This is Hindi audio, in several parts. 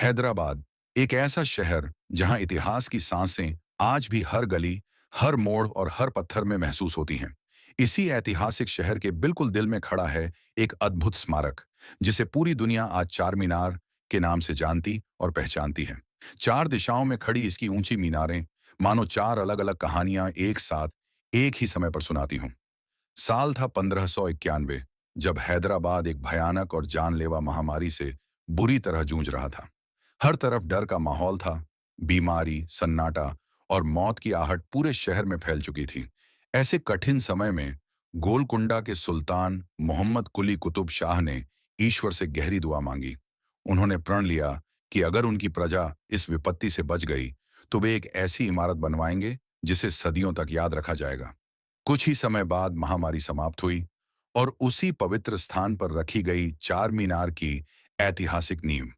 हैदराबाद एक ऐसा शहर जहां इतिहास की सांसें आज भी हर गली, हर मोड़ और हर पत्थर में महसूस होती हैं। इसी ऐतिहासिक शहर के बिल्कुल दिल में खड़ा है एक अद्भुत स्मारक, जिसे पूरी दुनिया आज चार मीनार के नाम से जानती और पहचानती है। चार दिशाओं में खड़ी इसकी ऊंची मीनारें मानो चार अलग अलग कहानियां एक साथ एक ही समय पर सुनाती हों। साल था 1591, जब हैदराबाद एक भयानक और जानलेवा महामारी से बुरी तरह जूझ रहा था। हर तरफ डर का माहौल था। बीमारी, सन्नाटा और मौत की आहट पूरे शहर में फैल चुकी थी। ऐसे कठिन समय में गोलकुंडा के सुल्तान मोहम्मद कुली कुतुब शाह ने ईश्वर से गहरी दुआ मांगी। उन्होंने प्रण लिया कि अगर उनकी प्रजा इस विपत्ति से बच गई तो वे एक ऐसी इमारत बनवाएंगे जिसे सदियों तक याद रखा जाएगा। कुछ ही समय बाद महामारी समाप्त हुई और उसी पवित्र स्थान पर रखी गई चार मीनार की ऐतिहासिक नींव,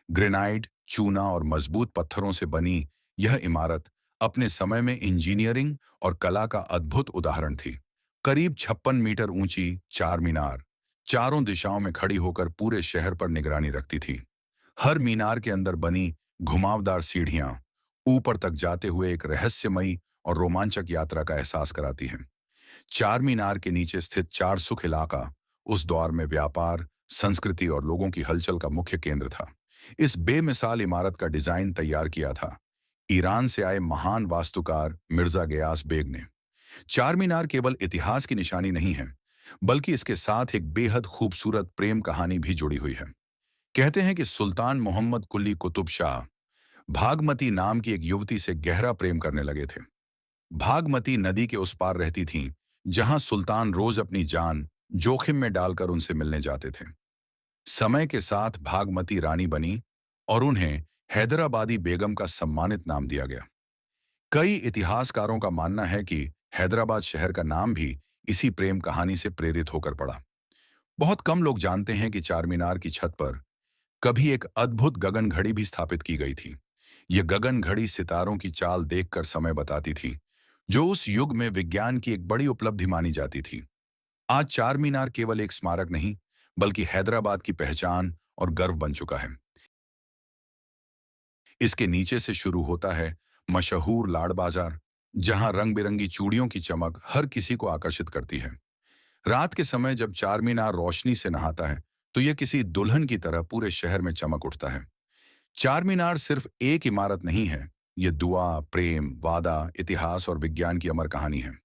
ग्रेनाइट, चूना और मजबूत पत्थरों से बनी यह इमारत अपने समय में इंजीनियरिंग और कला का अद्भुत उदाहरण थी। करीब 56 मीटर ऊंची चार मीनार चारों दिशाओं में खड़ी होकर पूरे शहर पर निगरानी रखती थी। हर मीनार के अंदर बनी घुमावदार सीढ़ियां ऊपर तक जाते हुए एक रहस्यमयी और रोमांचक यात्रा का एहसास कराती हैं। चार मीनार के नीचे स्थित चार सुख इलाका उस दौर में व्यापार, संस्कृति और लोगों की हलचल का मुख्य केंद्र था। इस बेमिसाल इमारत का डिजाइन तैयार किया था ईरान से आए महान वास्तुकार मिर्जा गयास बेग ने। चार मीनार केवल इतिहास की निशानी नहीं है, बल्कि इसके साथ एक बेहद खूबसूरत प्रेम कहानी भी जुड़ी हुई है। कहते हैं कि सुल्तान मोहम्मद कुली कुतुब शाह भागमती नाम की एक युवती से गहरा प्रेम करने लगे थे। भागमती नदी के उस पार रहती थीं, जहां सुल्तान रोज अपनी जान जोखिम में डालकर उनसे मिलने जाते थे। समय के साथ भागमती रानी बनी और उन्हें हैदराबादी बेगम का सम्मानित नाम दिया गया। कई इतिहासकारों का मानना है कि हैदराबाद शहर का नाम भी इसी प्रेम कहानी से प्रेरित होकर पड़ा। बहुत कम लोग जानते हैं कि चार मीनार की छत पर कभी एक अद्भुत गगन घड़ी भी स्थापित की गई थी। यह गगन घड़ी सितारों की चाल देखकर समय बताती थी, जो उस युग में विज्ञान की एक बड़ी उपलब्धि मानी जाती थी। आज चार मीनार केवल एक स्मारक नहीं, बल्कि हैदराबाद की पहचान और गर्व बन चुका है। इसके नीचे से शुरू होता है मशहूर लाड़ बाजार, जहां रंग बिरंगी चूड़ियों की चमक हर किसी को आकर्षित करती है। रात के समय जब चार मीनार रोशनी से नहाता है, तो यह किसी दुल्हन की तरह पूरे शहर में चमक उठता है। चार मीनार सिर्फ एक इमारत नहीं है, यह दुआ, प्रेम, वादा, इतिहास और विज्ञान की अमर कहानी है।